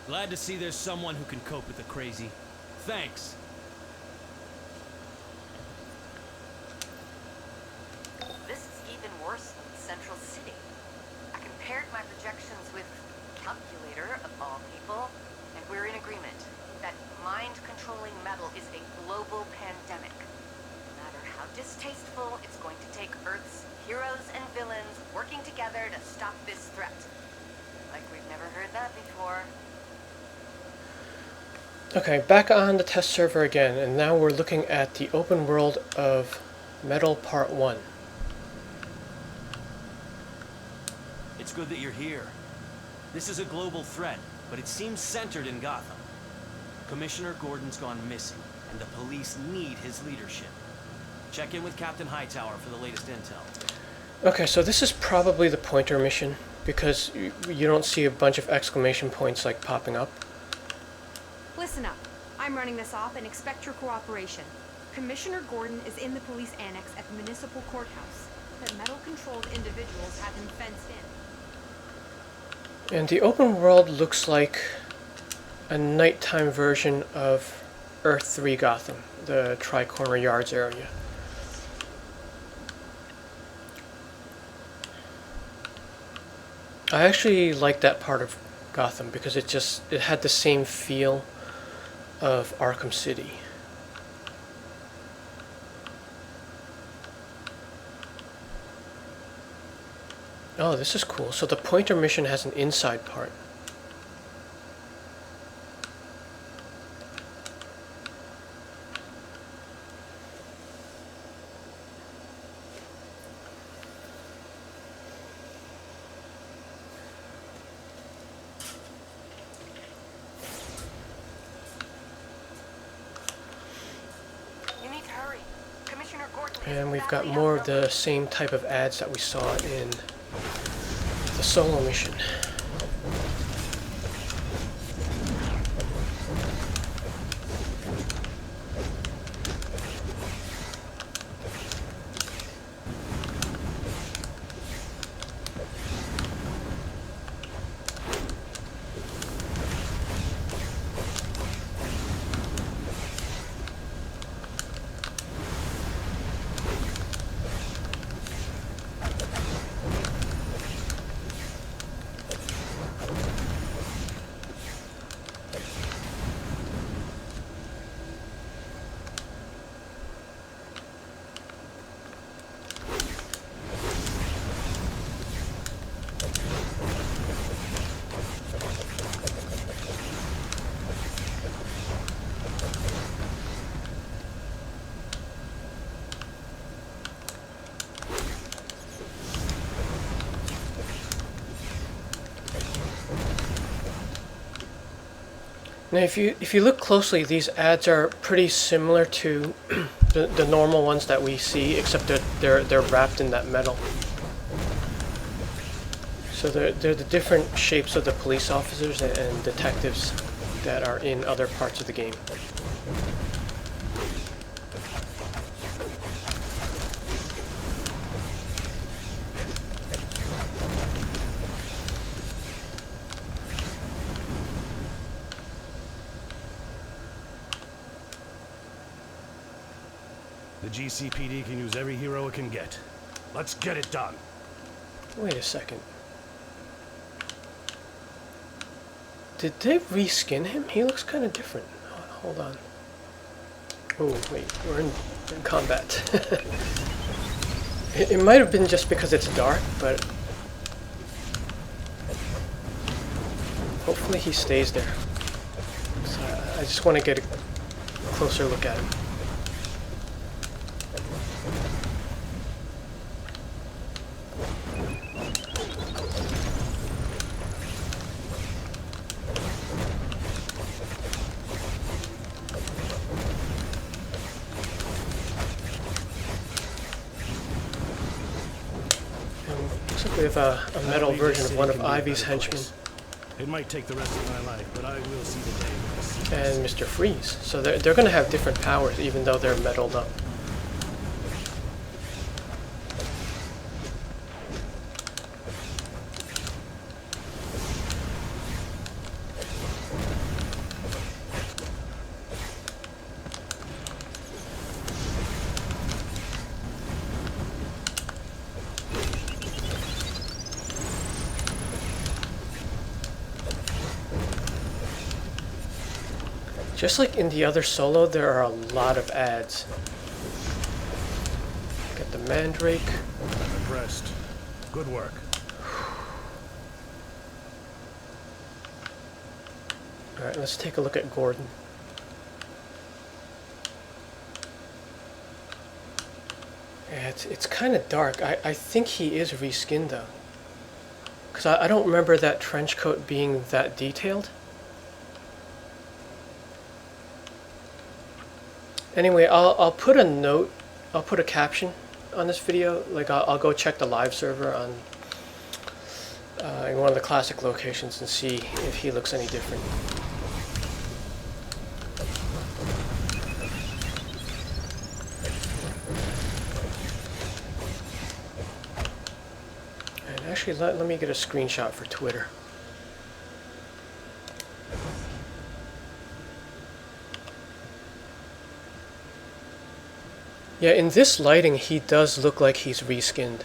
Glad to see there's someone who can cope with the crazy. Thanks. This is even worse than Central City. I compared my projections with Calculator, of all people, and we're in agreement that mind-controlling metal is a global pandemic. No matter how distasteful, it's going to take Earth's heroes and villains working together to stop this threat. Like we've never heard that before. Okay, back on the test server again, and now we're looking at the open world of Metal Part 1. It's good that you're here. This is a global threat, but it seems centered in Gotham. Commissioner Gordon's gone missing, and the police need his leadership. Check in with Captain Hightower for the latest intel. Okay, so this is probably the pointer mission, because you don't see a bunch of exclamation points like popping up. Listen up. I'm running this off and expect your cooperation. Commissioner Gordon is in the police annex at the municipal courthouse. The metal-controlled individuals have him fenced in. And the open world looks like a nighttime version of Earth 3 Gotham, the Tri-Corner Yards area. I actually like that part of Gotham because it had the same feel of Arkham City. Oh, this is cool. So the pointer mission has an inside part. And we've got more of the same type of ads that we saw in the solo mission. Now, if you look closely, these ads are pretty similar to the normal ones that we see, except that they're wrapped in that metal. So they're the different shapes of the police officers and detectives that are in other parts of the game. The GCPD can use every hero it can get. Let's get it done. Wait a second. Did they reskin him? He looks kind of different. Hold on. Oh, wait. We're in combat. It might have been just because it's dark, but hopefully he stays there. So I just want to get a closer look at him. We have a metal version of one of Ivy's henchmen. It might take the rest of my life, but I will see the day when I see and Mr. Freeze. So they're going to have different powers, even though they're metaled up. Just like in the other solo, there are a lot of ads. Got the Mandrake. I'm impressed. Good work. Alright, let's take a look at Gordon. Yeah, it's kind of dark. I think he is reskinned though. Because I don't remember that trench coat being that detailed. Anyway, I'll put a note, I'll put a caption on this video. Like I'll go check the live server on in one of the classic locations and see if he looks any different. And actually, let me get a screenshot for Twitter. Yeah, in this lighting, he does look like he's reskinned.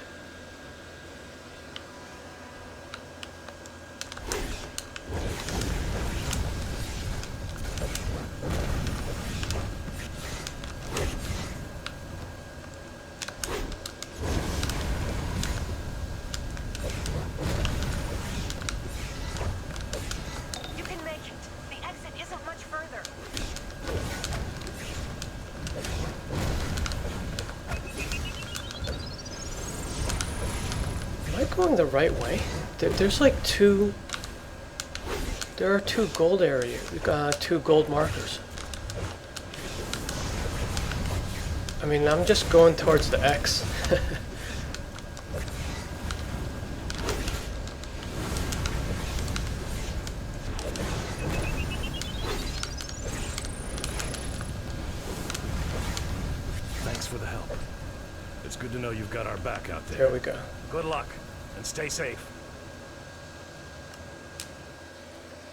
You can make it. The exit isn't much further. Am I going the right way? There's like two... There are two gold areas, two gold markers. I mean, I'm just going towards the X. Thanks for the help. It's good to know you've got our back out there. There we go. Good luck, and stay safe.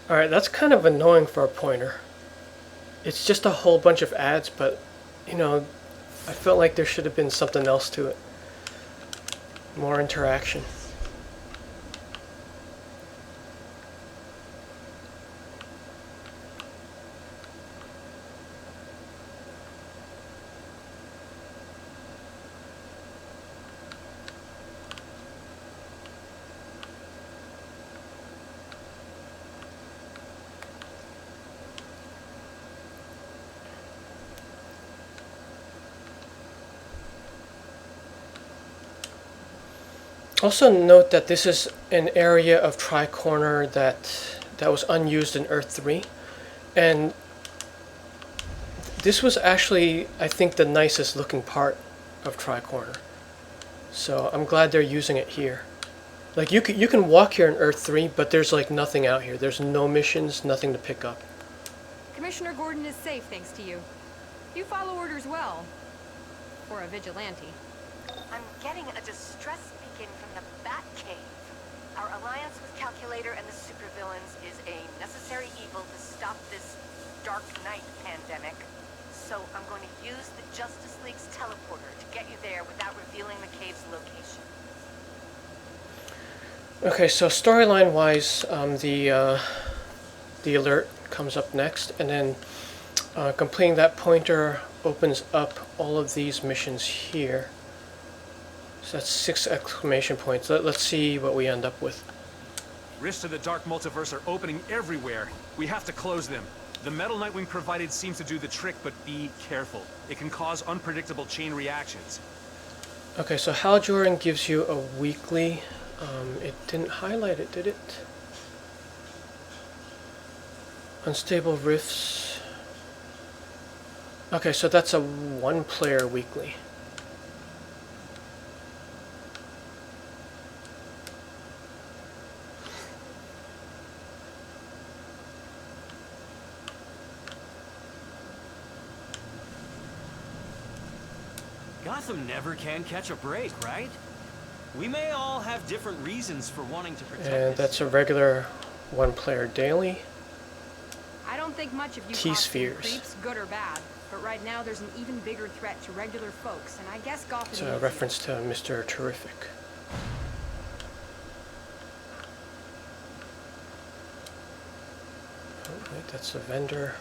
Alright, that's kind of annoying for a pointer. It's just a whole bunch of ads, but, you know, I felt like there should have been something else to it. More interaction. Also note that this is an area of Tri-Corner that was unused in Earth 3, and this was actually, I think, the nicest looking part of Tri-Corner. So I'm glad they're using it here. Like you can walk here in Earth 3, but there's like nothing out here. There's no missions, nothing to pick up. Commissioner Gordon is safe thanks to you. You follow orders well. For a vigilante. I'm getting a distress beacon from the Batcave. Our alliance with Calculator and the supervillains is a necessary evil to stop this Dark Knight pandemic. So I'm going to use the Justice League's teleporter to get you there without revealing the cave's location. Okay, so storyline wise, the alert comes up next, and then completing that pointer opens up all of these missions here. So that's 6 exclamation points. Let's see what we end up with. Risks to the Dark Multiverse are opening everywhere. We have to close them. The metal Nightwing provided seems to do the trick, but be careful. It can cause unpredictable chain reactions. Okay, so Hal Jordan gives you a weekly. It didn't highlight it, did it? Unstable Rifts. Okay, so that's a 1-player weekly. Gotham never can catch a break, right? We may all have different reasons for wanting to protect And this. that's a regular 1-player daily. I don't think much of you T-spheres. creeps, good or bad. But right now there's an even bigger threat to regular folks, and I guess Gotham It's a needs reference to Mr. Terrific. Oh, wait, that's the vendor.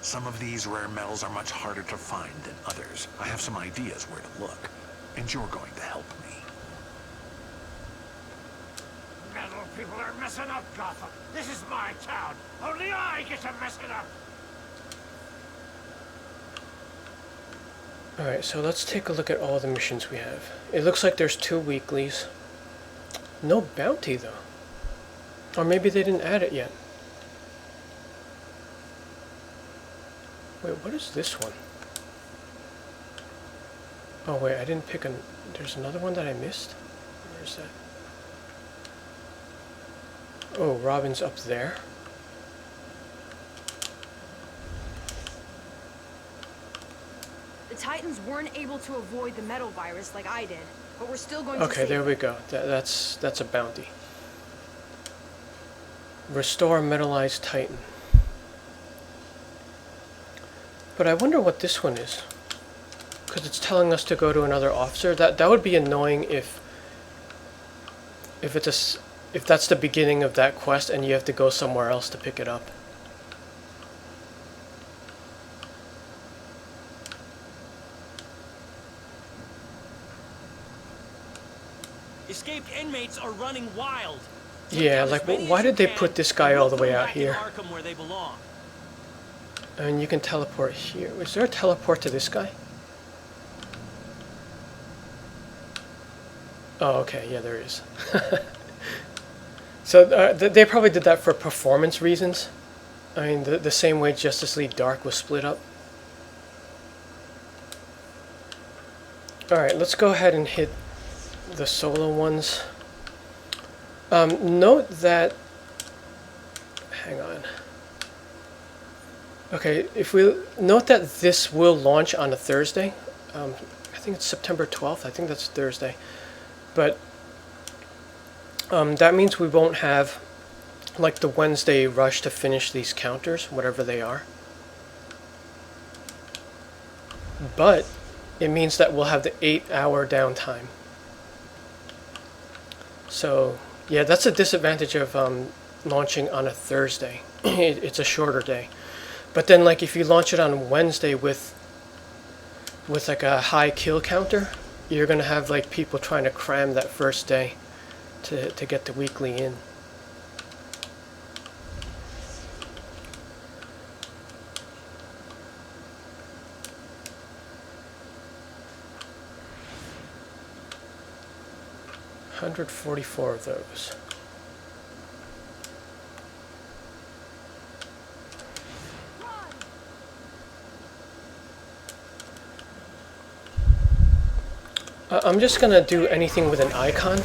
Some of these rare metals are much harder to find than others. I have some ideas where to look, and you're going to help me. Metal people are messing up Gotham. This is my town. Only I get to mess it up. Alright, so let's take a look at all the missions we have. It looks like there's 2 weeklies. No bounty, though. Or maybe they didn't add it yet. Wait, what is this one? Oh wait, I didn't pick an... There's another one that I missed? Where's that? Oh, Robin's up there. The Titans weren't able to avoid the metal virus like I did, but we're still going to Okay, save there them. we go. That's a bounty. Restore metallized Titan. But I wonder what this one is. Because it's telling us to go to another officer. That would be annoying if that's the beginning of that quest and you have to go somewhere else to pick it up. Escaped inmates are running wild. Yeah, like why did they put this guy all the way out here? Arkham where they belong. And you can teleport here. Is there a teleport to this guy? Oh, okay, yeah, there is. So they probably did that for performance reasons. I mean, the same way Justice League Dark was split up. Alright, let's go ahead and hit the solo ones. Note that... Hang on. Okay, if we note that this will launch on a Thursday. I think it's September 12th. I think that's Thursday. But that means we won't have like the Wednesday rush to finish these counters, whatever they are. But it means that we'll have the 8-hour downtime. So yeah, that's a disadvantage of launching on a Thursday. It's a shorter day. But then like if you launch it on Wednesday with like a high kill counter, you're gonna have like people trying to cram that first day to get the weekly in. $144 of those. I'm just gonna do anything with an icon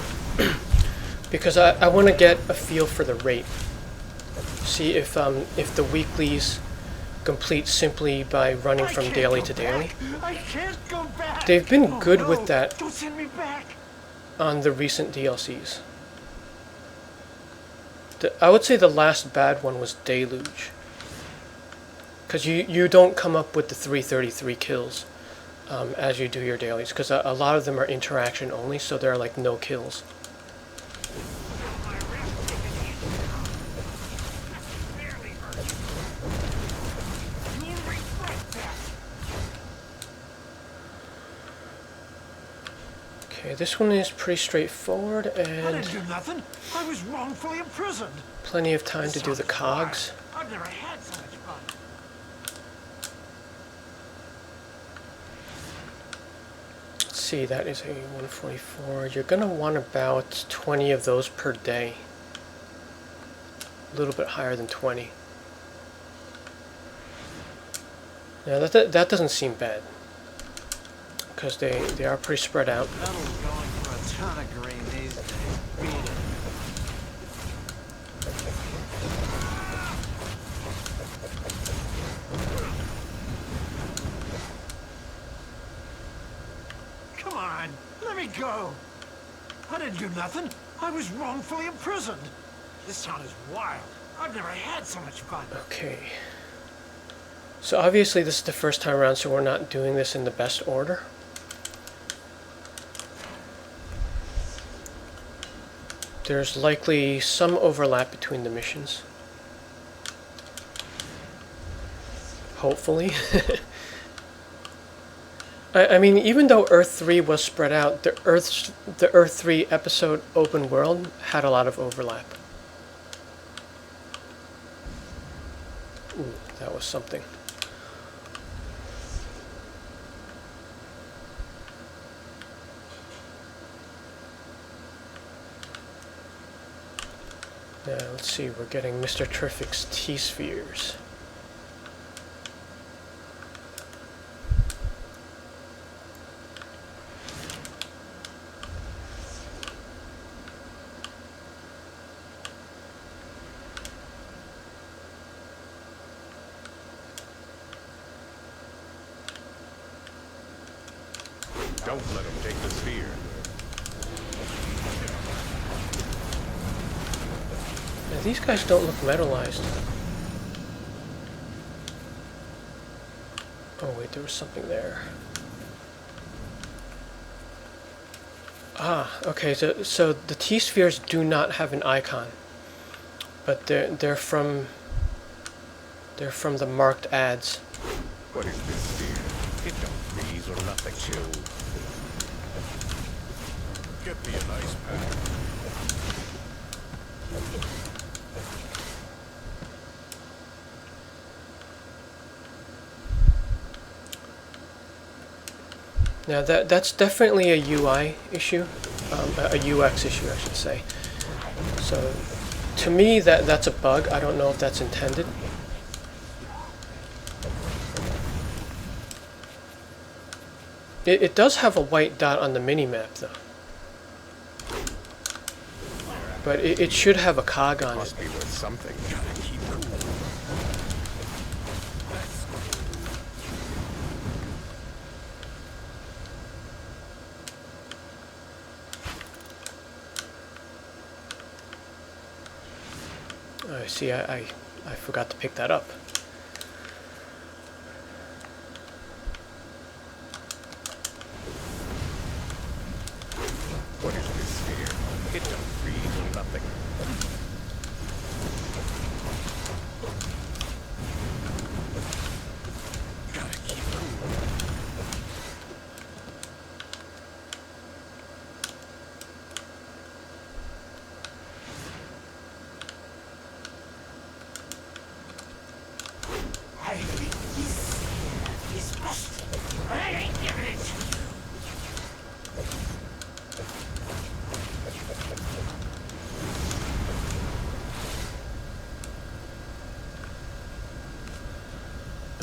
because I want to get a feel for the rate. See if the weeklies complete simply by running from daily to daily. I can't go back. They've been good with that Don't send me back. on the recent DLCs. I would say the last bad one was Deluge. Because you don't come up with the 333 kills as you do your dailies. Because a lot of them are interaction only, so there are like no kills. Okay, this one is pretty straightforward I and didn't do nothing. I was wrongfully imprisoned. plenty of time to do the cogs. I've never had so much fun. Let's see, that is a 144. You're gonna want about 20 of those per day. A little bit higher than 20. Now that doesn't seem bad. Because they are pretty spread out. Metal's going for a ton of green these days. Beat it. Come on, let me go. I didn't do nothing. I was wrongfully imprisoned. This town is wild. I've never had so much fun. Okay. So obviously this is the first time around, so we're not doing this in the best order. There's likely some overlap between the missions. Hopefully. I mean, even though Earth 3 was spread out, the Earth 3 episode open world had a lot of overlap. Ooh, that was something. Now, let's see, we're getting Mr. Terrific's T-spheres. Don't let him take the sphere. Now, these guys don't look metallized. Oh wait, there was something there. Ah, okay, so the T-spheres do not have an icon. But they're from the marked ads. What is this sphere? It don't freeze or nothing, chill. Get me an ice pack. Now that's definitely a UI issue, a UX issue, I should say. So to me, that's a bug. I don't know if that's intended. It does have a white dot on the mini-map, though. But it should have a cog on it. Must be worth something. Gotta keep cool. I see, I forgot to pick that up. What is this sphere? It don't freeze or nothing. Gotta keep cool. He's busted. I ain't giving it to you.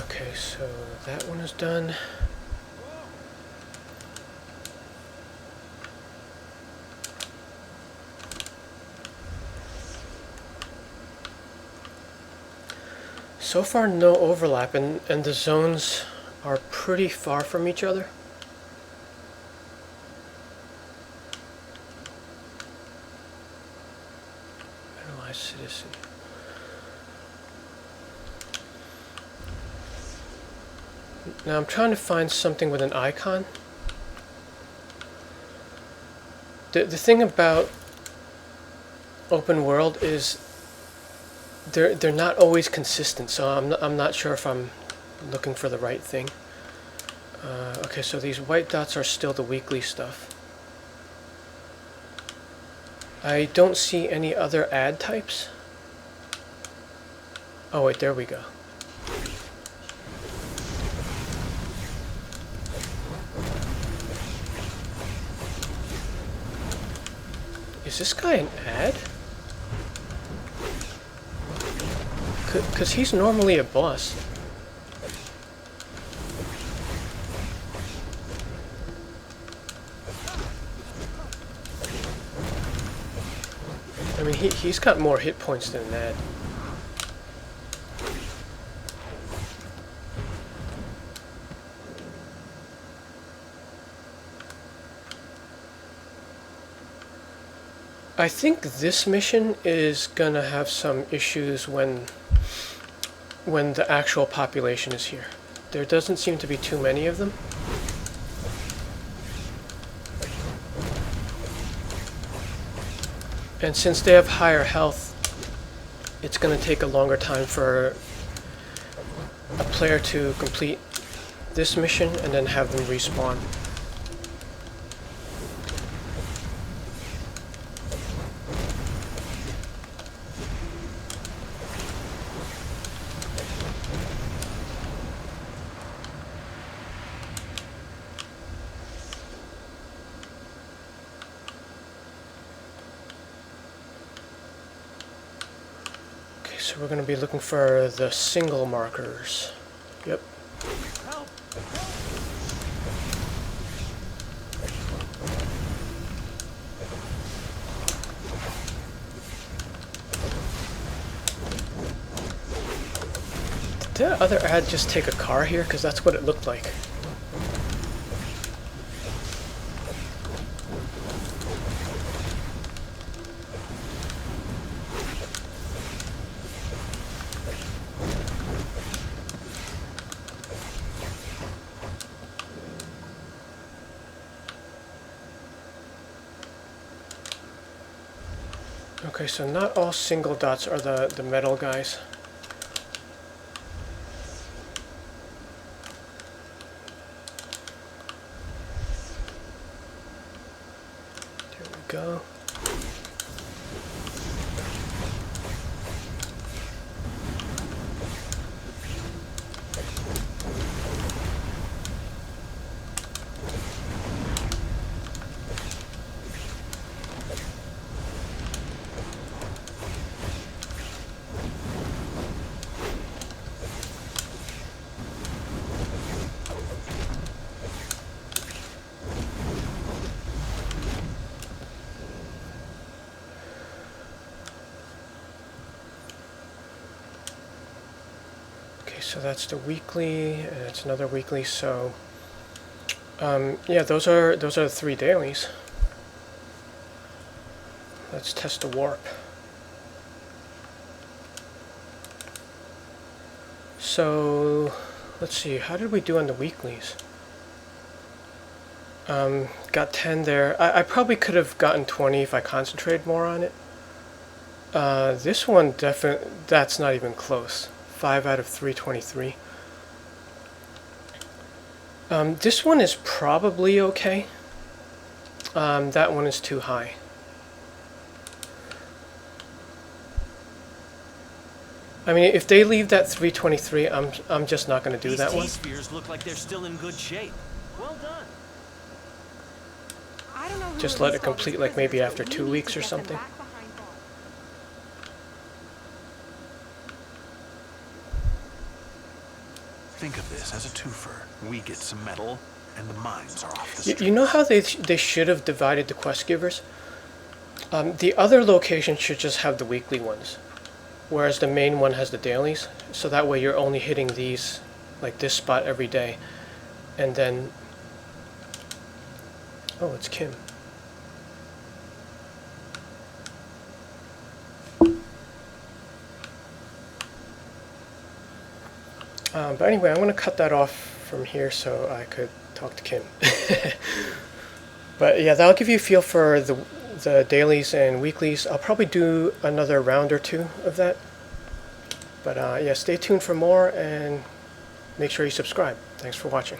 Okay, so that one is done. So far, no overlap, and the zones are pretty far from each other. Analyze citizen. Now I'm trying to find something with an icon. The thing about open world is they're not always consistent, so I'm not sure if I'm looking for the right thing. Okay, so these white dots are still the weekly stuff. I don't see any other ad types. Oh wait, there we go. Is this guy an ad? Because he's normally a boss. I mean, he's got more hit points than an ad. I think this mission is gonna have some issues when the actual population is here. There doesn't seem to be too many of them. And since they have higher health, it's gonna take a longer time for a player to complete this mission and then have them respawn. So we're going to be looking for the single markers. Yep. Help! Did the other ad just take a car here? Because that's what it looked like. Okay, so not all single dots are the metal guys. There we go. So that's the weekly, and it's another weekly. So, yeah, those are the 3 dailies. Let's test the warp. So, let's see. How did we do on the weeklies? Got 10 there. I probably could have gotten 20 if I concentrated more on it. This one that's not even close. 5 out of 323. This one is probably okay. That one is too high. I mean, if they leave that 323, I'm just not going to do that one. These T-spheres look like they're still in good shape. Well done. I don't know who Just let it released all these complete like maybe prisoners, after but 2 we need weeks to or get them something. back behind bars. Think of this as a twofer. We get some metal, and the mines are off the street. You know how they should have divided the quest givers? The other location should just have the weekly ones, whereas the main one has the dailies. So that way you're only hitting these, like this spot every day, and then. Oh, it's Kim. But anyway, I'm going to cut that off from here so I could talk to Kim. But yeah, that'll give you a feel for the dailies and weeklies. I'll probably do another round or 2 of that. But yeah, stay tuned for more and make sure you subscribe. Thanks for watching.